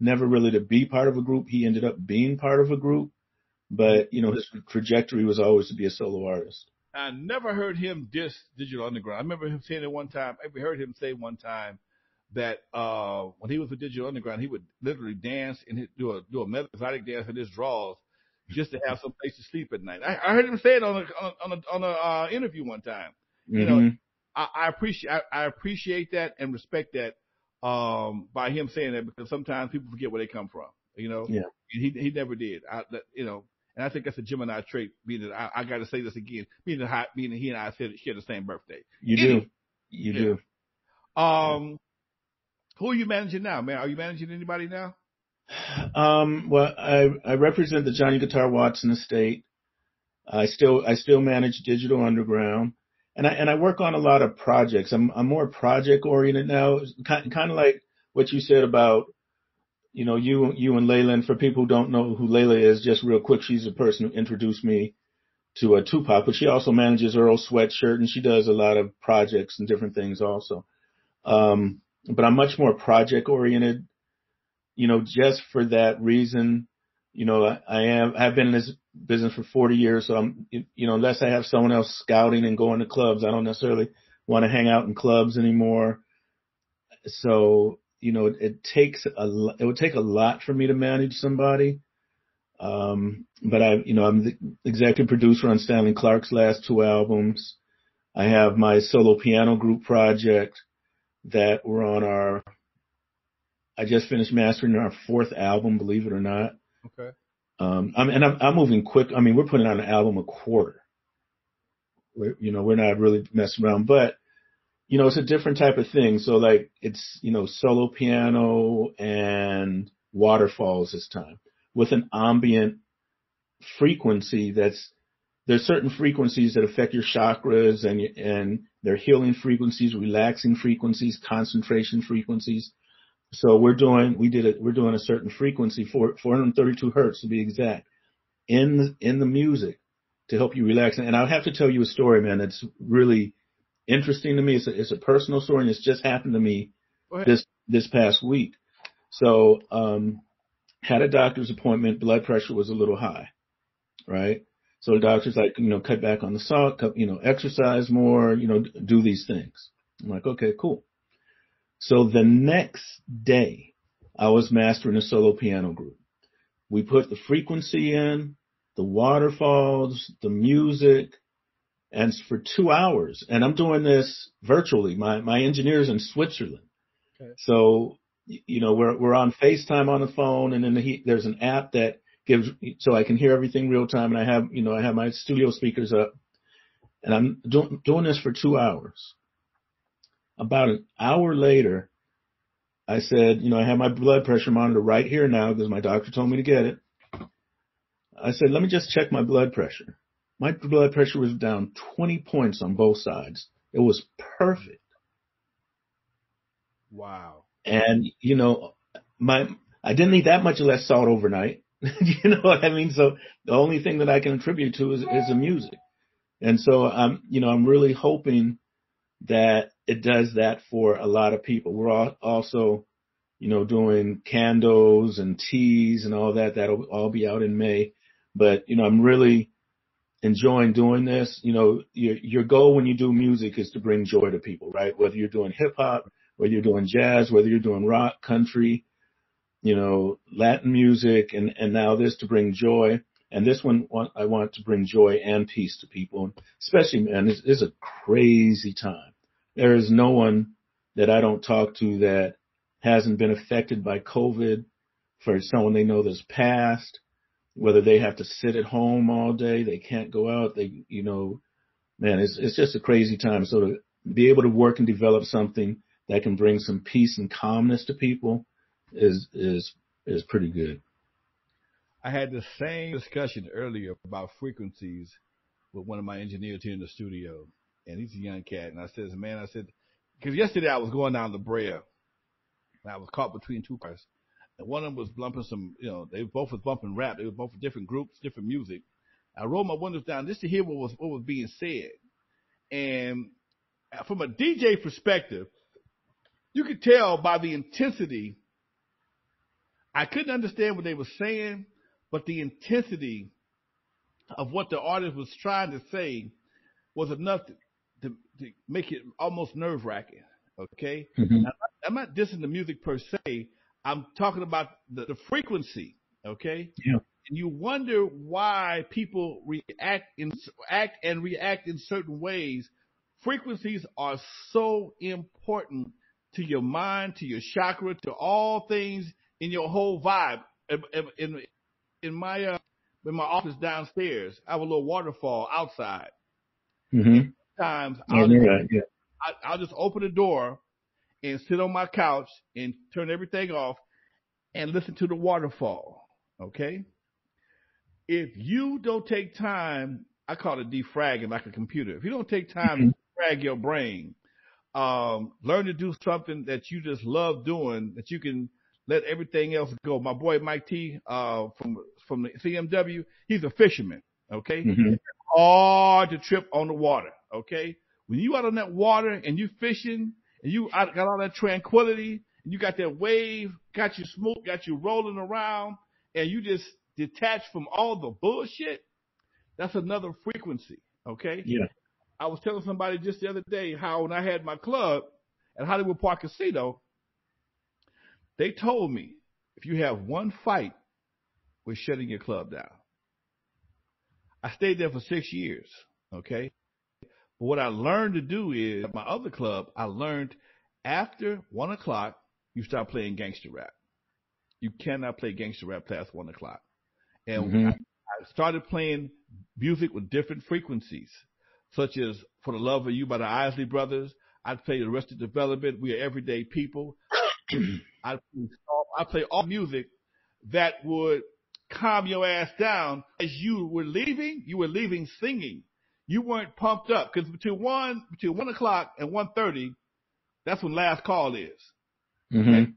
never really to be part of a group. He ended up being part of a group. But, his trajectory was always to be a solo artist. I never heard him diss Digital Underground. I remember him saying it one time. I heard him say one time that when he was with Digital Underground, he would literally dance and do a melodic dance in his drawers just to have some place to sleep at night. I heard him say it on a interview one time. I appreciate that and respect that by him saying that, because sometimes people forget where they come from. Yeah. He never did. And I think that's a Gemini trait. Meaning, I got to say this again. Meaning he and I share the same birthday. You do. Who are you managing now, man? Are you managing anybody now? Well, I represent the Johnny Guitar Watson estate. I still manage Digital Underground, and I work on a lot of projects. I'm more project oriented now. Kind of like what you said about, you and Layla. And for people who don't know who Layla is, just real quick, she's the person who introduced me to Tupac, but she also manages Earl Sweatshirt, and she does a lot of projects and different things also. But I'm much more project oriented, just for that reason. I've been in this business for 40 years, so I'm, unless I have someone else scouting and going to clubs, I don't necessarily want to hang out in clubs anymore. So, it would take a lot for me to manage somebody. But I'm the executive producer on Stanley Clarke's last 2 albums. I have my solo piano group project that we're on I just finished mastering our 4th album, believe it or not. Okay. I'm moving quick. I mean, we're putting out an album a quarter. We're not really messing around, but it's a different type of thing. So like it's, solo piano and waterfalls this time with an ambient frequency there's certain frequencies that affect your chakras and they're healing frequencies, relaxing frequencies, concentration frequencies. So we're doing a certain frequency, 432 hertz to be exact, in the music to help you relax. And I'll have to tell you a story, man. It's really interesting to me. It's a personal story, and it's just happened to me this past week. So, had a doctor's appointment. Blood pressure was a little high, right? So the doctor's like, cut back on the salt, exercise more, do these things. I'm like, okay, cool. So the next day, I was mastering a solo piano group. We put the frequency in, the waterfalls, the music, and for 2 hours. And I'm doing this virtually. My engineer's in Switzerland. Okay. So, we're on FaceTime on the phone, and then there's an app that gives, so I can hear everything real time. And I have my studio speakers up, and I'm doing this for 2 hours. About an hour later, I said, I have my blood pressure monitor right here now because my doctor told me to get it. I said, let me just check my blood pressure. My blood pressure was down 20 points on both sides. It was perfect. Wow. And, I didn't eat that much less salt overnight. You know what I mean? So the only thing that I can attribute to is the music. And so I'm really hoping that it does that for a lot of people. We're also, doing candles and teas and all that. That'll all be out in May. But, I'm really enjoying doing this. Your goal when you do music is to bring joy to people, right? Whether you're doing hip hop, whether you're doing jazz, whether you're doing rock, country, Latin music, and now this to bring joy. And this one, I want to bring joy and peace to people. Especially, man, it's a crazy time. There is no one that I don't talk to that hasn't been affected by COVID. For someone they know that's passed, whether they have to sit at home all day, they can't go out. Man, it's just a crazy time. So to be able to work and develop something that can bring some peace and calmness to people is pretty good. I had the same discussion earlier about frequencies with one of my engineers here in the studio, and he's a young cat. And I said, because yesterday I was going down La Brea, and I was caught between two cars, and one of them was bumping some, they both was bumping rap. They were both different groups, different music. I rolled my windows down just to hear what was being said, and from a DJ perspective, you could tell by the intensity. I couldn't understand what they were saying, but the intensity of what the artist was trying to say was enough to make it almost nerve-wracking, okay? Mm-hmm. Now, I'm not dissing the music per se. I'm talking about the frequency, okay? Yeah. And you wonder why people act in certain ways. Frequencies are so important to your mind, to your chakra, to all things in your whole vibe. In my office downstairs, I have a little waterfall outside. Mm-hmm. Sometimes I'll just open the door and sit on my couch and turn everything off and listen to the waterfall. Okay? If you don't take time, I call it defragging like a computer. If you don't take time to defrag your brain, learn to do something that you just love doing, that you can let everything else go. My boy Mike T from the CMW, he's a fisherman. Okay, Mm-hmm. It's hard to trip on the water. Okay, when you out on that water and you fishing and you got all that tranquility and you got that wave, got you smooth, got you rolling around, and you just detach from all the bullshit. That's another frequency. Okay. Yeah. I was telling somebody just the other day how when I had my club at Hollywood Park Casino, they told me if you have one fight, we're shutting your club down. I stayed there for 6 years, okay? But what I learned to do is, at my other club, I learned after 1 o'clock, you start playing gangster rap. You cannot play gangster rap past 1 o'clock. And I started playing music with different frequencies, such as For the Love of You by the Isley Brothers. I'd play Arrested Development. We Are Everyday People. I play all music that would calm your ass down. As you were leaving singing. You weren't pumped up because between 1 o'clock and 1:30, that's when last call is. Mm-hmm. Okay?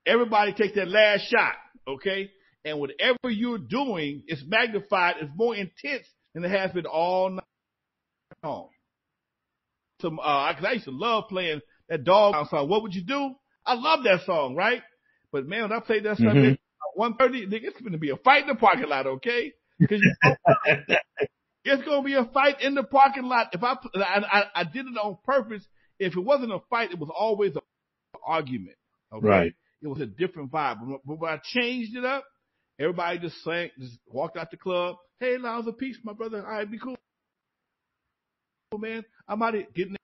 Everybody take that last shot, okay? And whatever you're doing is magnified, it's more intense than it has been all night long. Cause I used to love playing that dog song. What would you do? I love that song, right? But man, when I played that song at 1:30, nigga, it's going to be a fight in the parking lot, okay? Because it's going to be a fight in the parking lot. If I did it on purpose. If it wasn't a fight, it was always an argument, okay? Right. It was a different vibe. But when I changed it up, everybody just walked out the club. Hey, Laws of Peace, my brother. All right, be cool, man. I'm out here getting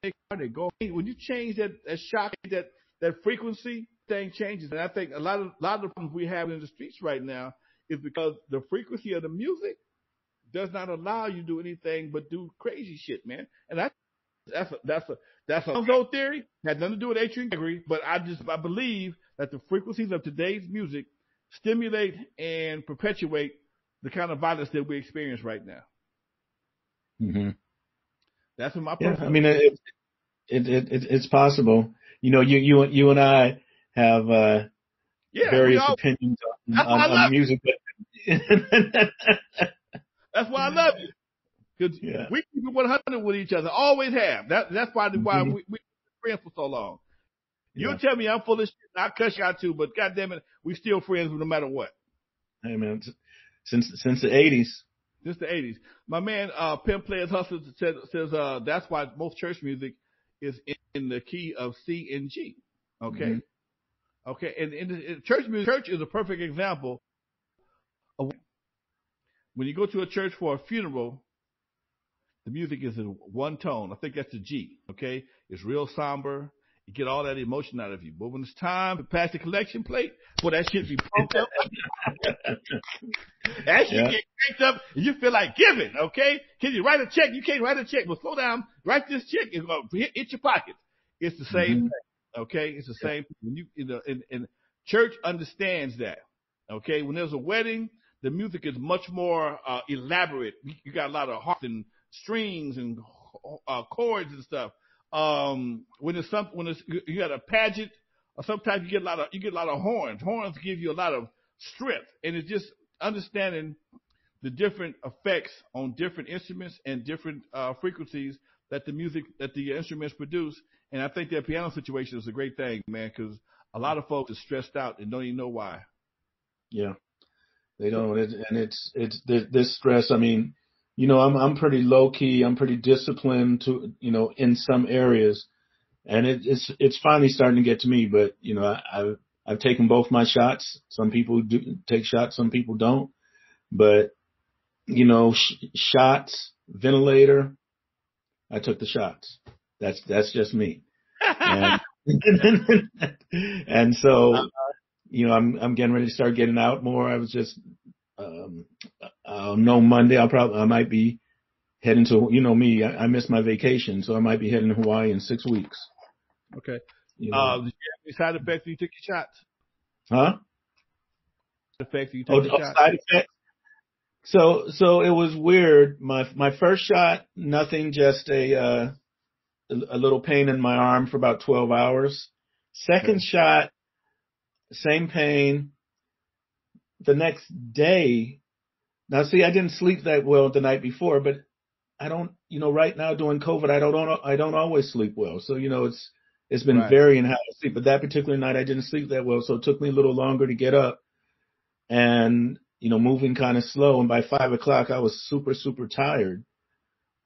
they go. When you change that shock, that frequency, thing changes. And I think a lot of the problems we have in the streets right now is because the frequency of the music does not allow you to do anything but do crazy shit, man. And that's a Lonzo theory. Had nothing to do with Atron Gregory, but I believe that the frequencies of today's music stimulate and perpetuate the kind of violence that we experience right now. Mm-hmm. That's what my Yeah, personal. I mean, it's possible. You and I have various opinions on music. That's why I love you. Because we keep it 100 with each other. Always have. That's why we friends for so long. You'll tell me I'm full of shit. I cuss you out too, but goddamn it, we still friends no matter what. Hey man, since the 80s. Since the 80s. My man, Pimp Players Hustler says that's why most church music is in the key of C and G. Okay. Mm-hmm. Okay. And in church is a perfect example of when you go to a church for a funeral, the music is in one tone. I think that's the G. Okay. It's real somber. You get all that emotion out of you. But when it's time to pass the collection plate, boy, that shit be pumped up. That shit get cranked up and you feel like giving, okay? Can you write a check? You can't write a check. Well, slow down. Write this check and hit your pocket. It's the same thing, okay? It's the same thing. And church understands that, okay? When there's a wedding, the music is much more elaborate. You got a lot of harps and strings and chords and stuff. When you got a pageant, or sometimes you get a lot of horns. Horns give you a lot of strength, and it's just understanding the different effects on different instruments and different frequencies that the instruments produce. And I think that piano situation is a great thing, man, because a lot of folks are stressed out and don't even know why. Yeah, they don't, and it's this stress. I mean, I'm pretty low key. I'm pretty disciplined in some areas, and it's finally starting to get to me. But I've taken both my shots. Some people do take shots, some people don't. But shots, ventilator. I took the shots. That's just me. And so I'm getting ready to start getting out more. I was just no Monday. I might be heading to me. I missed my vacation, so I might be heading to Hawaii in 6 weeks. Okay. Did you have any side effects when you took your shots? Huh? Side effects when you took your shots? Side effects. So it was weird. My first shot, nothing, just a little pain in my arm for about 12 hours. Second shot, same pain. The next day, now see, I didn't sleep that well the night before, but I don't, right now doing COVID, I don't always sleep well. So, it's been varying how I sleep, but that particular night I didn't sleep that well. So it took me a little longer to get up and, moving kind of slow. And by 5 o'clock, I was super, super tired.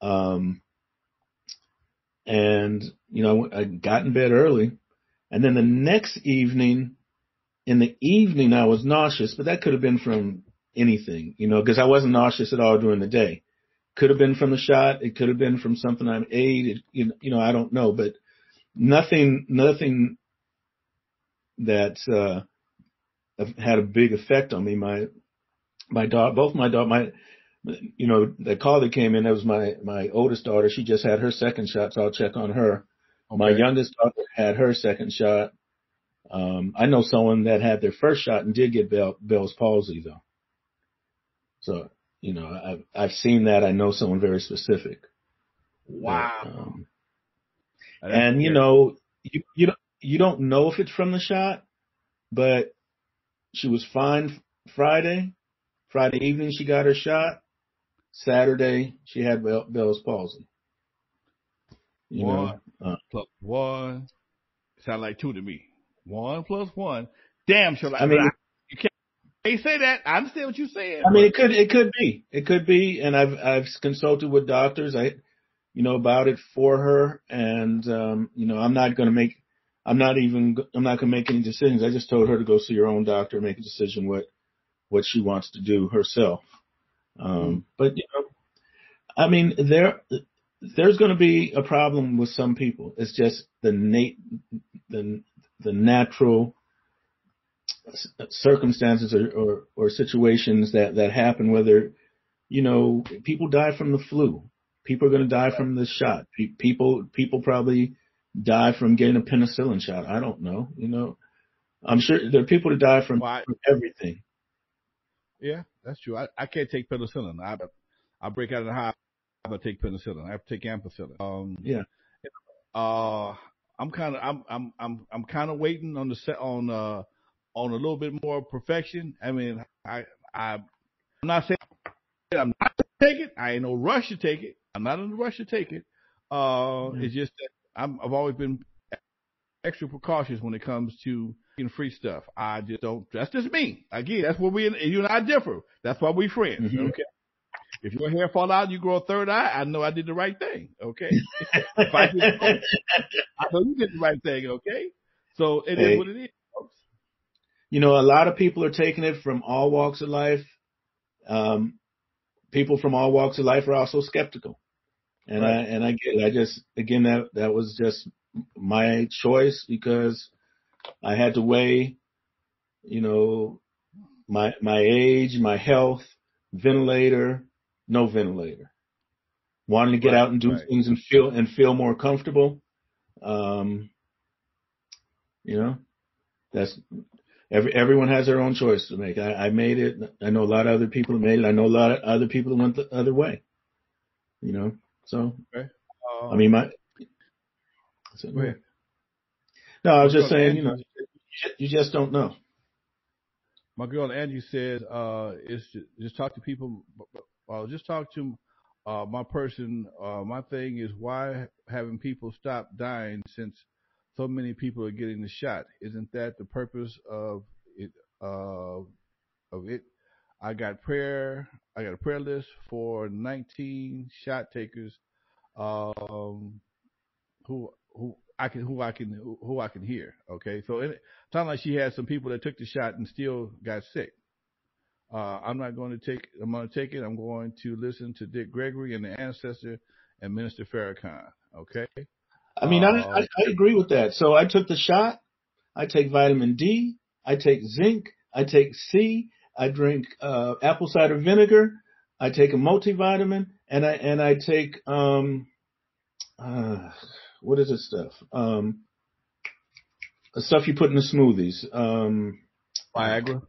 And, I got in bed early. And then the next evening, in the evening, I was nauseous, but that could have been from anything, because I wasn't nauseous at all during the day. Could have been from the shot. It could have been from something I ate. I don't know, but nothing that had a big effect on me. My daughter, both my daughter, the call that came in, that was my oldest daughter. She just had her second shot, so I'll check on her. Okay. My youngest daughter had her second shot. I know someone that had their first shot and did get Bell's palsy though. So, I've seen that. I know someone very specific. Wow. And you don't know if it's from the shot, but she was fine Friday evening. She got her shot. Saturday she had Bell's palsy. One plus one sound like two to me. 1 + 1. Damn, sure. I mean, you can't say that. I understand what you're saying. I mean, it could be, and I've consulted with doctors. About it for her, and I'm not going to make any decisions. I just told her to go see her own doctor, make a decision what she wants to do herself. But I mean, there's going to be a problem with some people. It's just the natural circumstances or situations that happen, whether, people die from the flu. People are going to die from the shot. People probably die from getting a penicillin shot. I don't know. I'm sure there are people that die from everything. Yeah, that's true. I can't take penicillin. I break out of the hospital. I take penicillin. I have to take ampicillin. Yeah. Uh, I'm kind of waiting on the set on a little bit more perfection. I mean, I'm not saying I'm not to take it. I ain't no rush to take it. I'm not in a rush to take it. It's just that I've always been extra precautious when it comes to eating free stuff. I just don't. That's just me. Again, that's where you and I differ. That's why we friends. Mm-hmm. Okay. If your hair fall out and you grow a third eye, I know I did the right thing. Okay. If I did, I know you did the right thing. Okay. So it is what it is, folks. You know, a lot of people are taking it from all walks of life. People from all walks of life are also skeptical. And right. I get it. I just, again, that was just my choice because I had to weigh, you know, my age, my health, ventilator, no ventilator, wanting to get out and do things and feel more comfortable. You know, that's everyone has their own choice to make. I made it. I know a lot of other people that made it. I know a lot of other people that went the other way, you know, so, I mean, go ahead. No, I was just saying, you know, you just don't know. My girl Angie said, is just talk to people. Just talk to my person. My thing is, why haven't people stopped dying since so many people are getting the shot? Isn't that the purpose of it? I got a prayer list for 19 shot takers, who I can hear. Okay, so it sounds like she had some people that took the shot and still got sick. I'm going to take it. I'm going to listen to Dick Gregory and the Ancestor and Minister Farrakhan. Okay. I mean, I agree with that. So I took the shot. I take vitamin D. I take zinc. I take C. I drink apple cider vinegar. I take a multivitamin, and I take what is this stuff? The stuff you put in the smoothies. Viagra.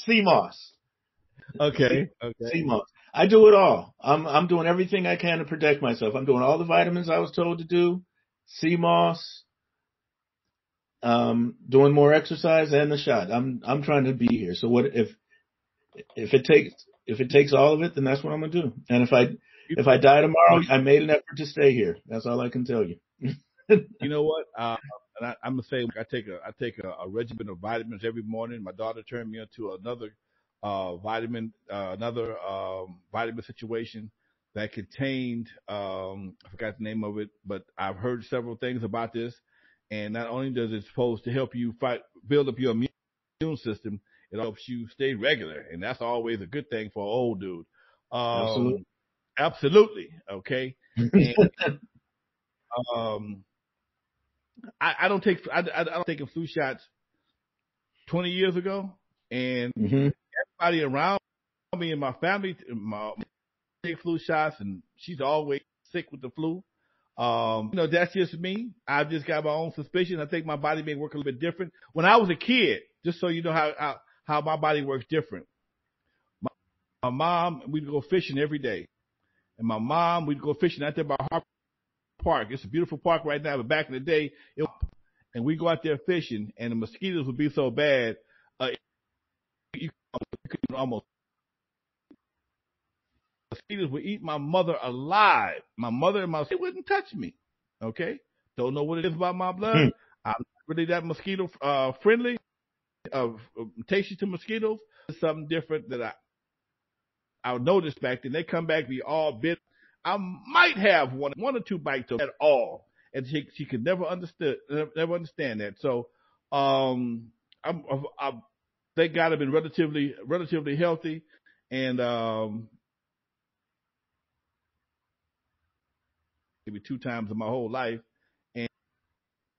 CMOS. Okay. CMOS. I do it all. I'm doing everything I can to protect myself. I'm doing all the vitamins I was told to do. CMOS. Doing more exercise and the shot. I'm trying to be here. So what if it takes all of it, then that's what I'm gonna do. And if I die tomorrow, I made an effort to stay here. That's all I can tell you. You know what? And I'm gonna say I take a regimen of vitamins every morning. My daughter turned me into another vitamin situation that contained I forgot the name of it, but I've heard several things about this. And not only does it supposed to help you build up your immune system, it helps you stay regular, and that's always a good thing for an old dude. Absolutely. Okay. And, I don't take flu shots 20 years ago, and everybody around me in my family take flu shots, and she's always sick with the flu. You know, that's just me. I've just got my own suspicion. I think my body may work a little bit different. When I was a kid, just so you know how my body works different. My mom, we'd go fishing every day. And my mom, we'd go fishing out there by Harper Park. It's a beautiful park right now, but back in the day, and we go out there fishing, and the mosquitoes would be so bad, you could almost. Mosquitoes would eat my mother alive. My mother and my sister wouldn't touch me. Okay? Don't know what it is about my blood. I'm not really that mosquito friendly. Tasty to mosquitoes. It's something different that I noticed back then. They come back, be all bit. I might have one or two bites at all, and she could never understand that. So, thank God I've been relatively healthy, and maybe 2 times in my whole life, and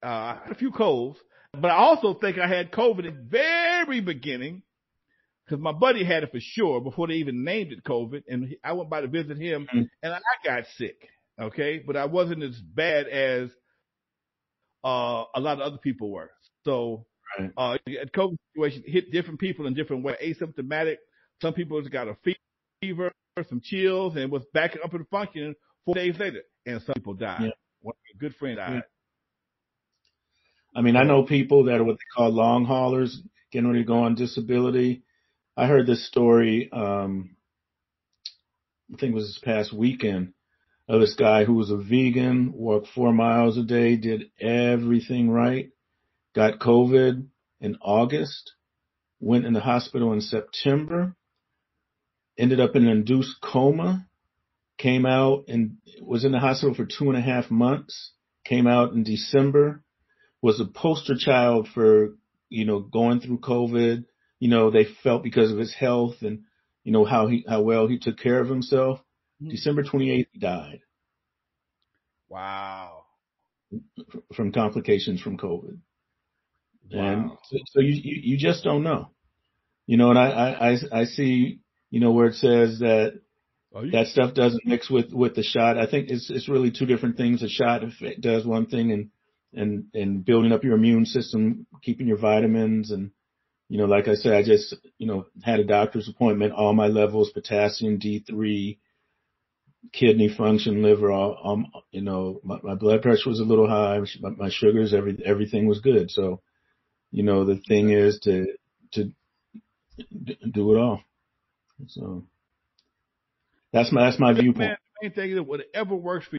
I had a few colds, but I also think I had COVID at the very beginning because my buddy had it for sure before they even named it COVID, and I went by to visit him, and I got sick, okay, but I wasn't as bad as a lot of other people were. So Right. COVID situation hit different people in different ways. Asymptomatic. Some people just got a fever, some chills, and was back up and functioning 4 days later. And some people died. Yeah. One good friend died. Yeah. I mean, I know people that are what they call long haulers, getting ready to go on disability. I heard this story, I think it was this past weekend, of this guy who was a vegan, walked 4 miles a day, did everything right, got COVID in August, went in the hospital in September, ended up in an induced coma, came out and was in the hospital for 2.5 months, came out in December, was a poster child for, going through COVID. They felt because of his health and, how well he took care of himself. Mm-hmm. December 28th, he died. Wow. From complications from COVID. Wow. And so you just don't know. And I see, where it says that that stuff doesn't mix with the shot. I think it's really two different things. A shot does one thing and building up your immune system, keeping your vitamins. And, like I said, I just, had a doctor's appointment, all my levels, potassium, D3, kidney function, liver, my blood pressure was a little high, my sugars, everything was good. So, the thing is to do it all. So that's my viewpoint. Man, the main thing is whatever works for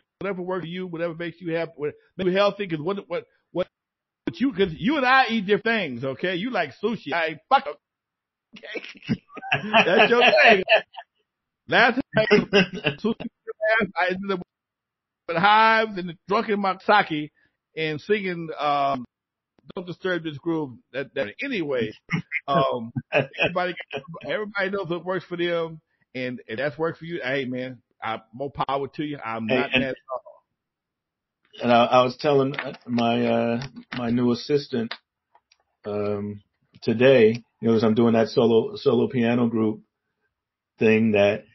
you, whatever makes you happy, make you healthy. Because what because you and I eat different things. Okay, you like sushi. I fuck. Okay, that's your thing. Last time sushi, I ended up with hives and drunk in my sake and singing "Don't Disturb This Groove." That anyway. Everybody knows what works for them, and that's worked for you. Hey man, more power to you. I'm not mad at all. And I was telling my new assistant today, as I'm doing that solo piano group thing, that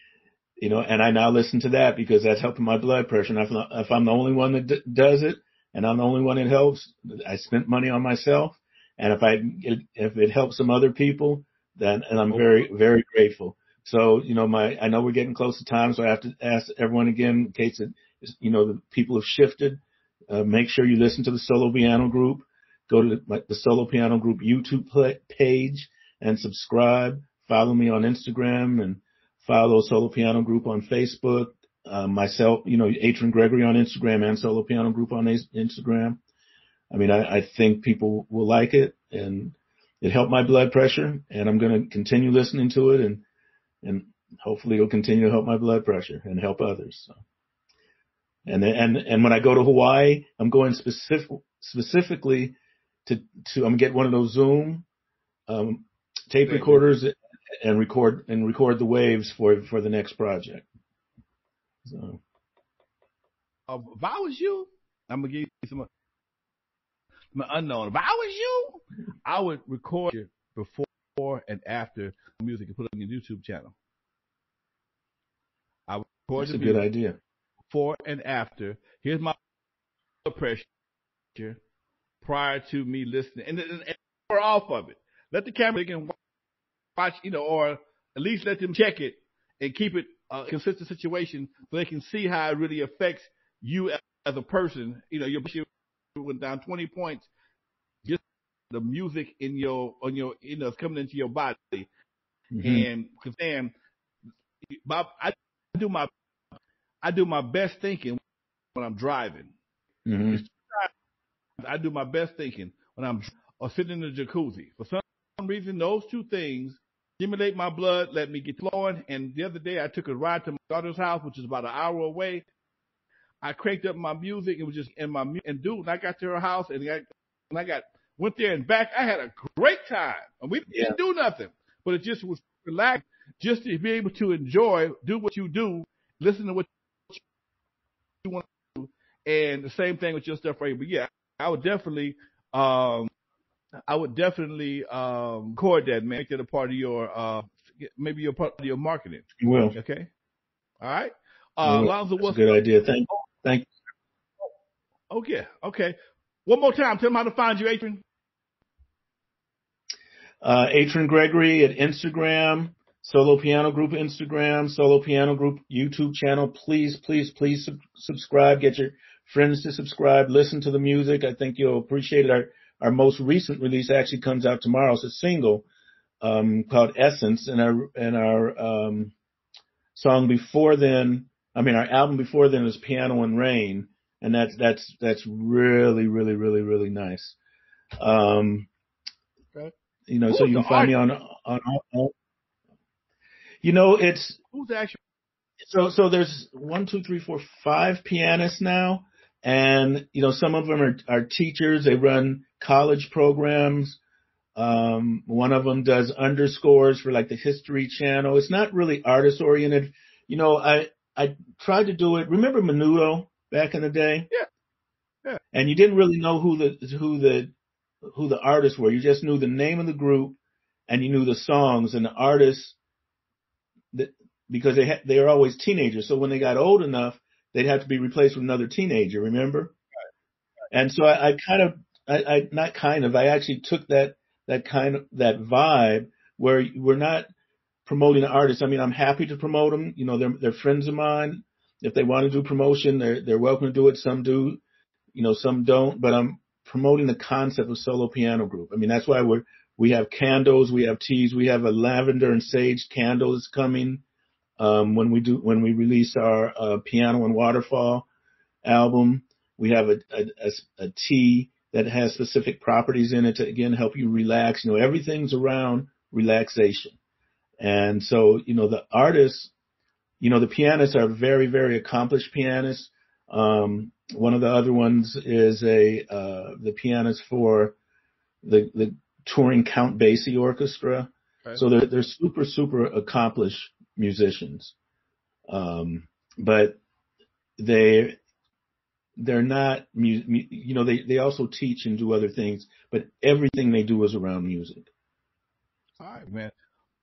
and I now listen to that because that's helping my blood pressure. And if I'm the only one that does it, and I'm the only one it helps, I spent money on myself. And if it helps some other people, then I'm very, very grateful. So, I know we're getting close to time, so I have to ask everyone again, in case the people have shifted. Make sure you listen to the Solo Piano Group. Go to the Solo Piano Group YouTube page and subscribe. Follow me on Instagram and follow Solo Piano Group on Facebook. Myself, Atron Gregory on Instagram and Solo Piano Group on Instagram. I mean, I think people will like it, and it helped my blood pressure, and I'm going to continue listening to it, and hopefully it'll continue to help my blood pressure and help others. So. And when I go to Hawaii, I'm going specifically to I'm get one of those Zoom tape recorders and record the waves for the next project. So, if I was you, I'm gonna give you some unknown. If I was you, I would record you before and after music and put it on your YouTube channel. I would record that's a good idea. Before and after. Here's my blood pressure prior to me listening, and we're off of it. Let the camera watch, or at least let them check it and keep it a consistent situation so they can see how it really affects you as a person. Your pressure went down 20 points. Just the music in it's coming into your body. Mm-hmm. And because I do my best thinking when I'm driving. Mm-hmm. I do my best thinking when I'm sitting in the jacuzzi. For some reason, those two things stimulate my blood, let me get flowing. And the other day, I took a ride to my daughter's house, which is about an hour away. I cranked up my music. It was just in my and dude. I got to her house and I went there and back. I had a great time. And we didn't do nothing, but it just was relaxed, just to be able to enjoy, do what you do, listen to what you want to do, and the same thing with your stuff right here. But yeah, I would definitely record that, man. Make that a part of your maybe your part of your marketing. You will. Okay. All right. Alonzo, that's a good idea. Thank you. Okay. One more time. Tell them how to find you, Adrian. Atron Gregory at Instagram, Solo Piano Group Instagram, Solo Piano Group YouTube channel. Please, please, please subscribe. Get your friends to subscribe. Listen to the music. I think you'll appreciate it. Our most recent release actually comes out tomorrow. It's a single called Essence, and our song before then, our album before then was Piano and Rain, and that's really, really, really, really nice. Okay. So you can find me on it's who's actually so there's 1, 2, 3, 4, 5 pianists now, and some of them are teachers. They run college programs. One of them does underscores for like the History Channel. It's not really artist oriented. I tried to do it. Remember Menudo back in the day? Yeah. And you didn't really know who the artists were. You just knew the name of the group and you knew the songs and the artists, because they were always teenagers. So when they got old enough, they'd have to be replaced with another teenager. Remember? Right. And so I actually took that vibe where we're not promoting the artists. I'm happy to promote them. They're friends of mine. If they want to do promotion, they're welcome to do it. Some do, some don't. But I'm promoting the concept of solo piano group. That's why we have candles, we have teas, we have a lavender and sage candle that's coming when we release our Piano and Waterfall album. We have a tea that has specific properties in it to, again, help you relax. Everything's around relaxation. And so, the artists, the pianists are very, very accomplished pianists. One of the other ones is the pianist for the touring Count Basie Orchestra. Okay. So they're super, super accomplished musicians. But they're not, they also teach and do other things, but everything they do is around music. All right, man.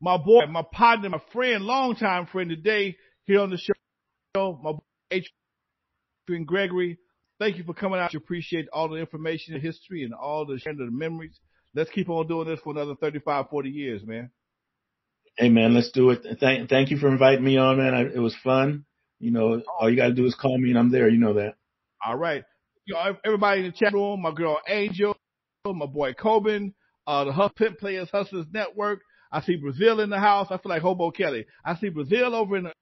My boy, my partner, my friend, longtime friend today here on the show, my boy, Atron Gregory. Thank you for coming out. I appreciate all the information and history and all the sharing of the memories. Let's keep on doing this for another 35, 40 years, man. Hey, man, let's do it. Thank you for inviting me on, man. It was fun. All you got to do is call me and I'm there. You know that. All right. Everybody in the chat room, my girl Angel, my boy Coben, the Pimp Players Hustlers Network. I see Brazil in the house. I feel like Hobo Kelly. I see Brazil over in the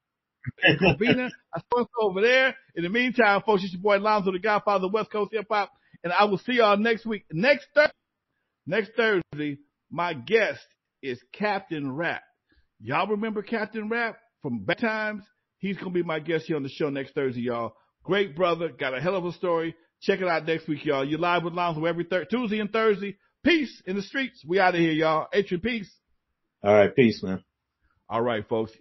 Covina. I saw us over there. In the meantime, folks, it's your boy Lonzo, the Godfather of West Coast Hip Hop, and I will see y'all next week. Next Thursday, my guest is Captain Rap. Y'all remember Captain Rap from back times? He's gonna be my guest here on the show next Thursday, y'all. Great brother, got a hell of a story. Check it out next week, y'all. You're live with Lonzo every Tuesday and Thursday. Peace in the streets. We out of here, y'all. Atron, peace. All right, peace, man. All right, folks.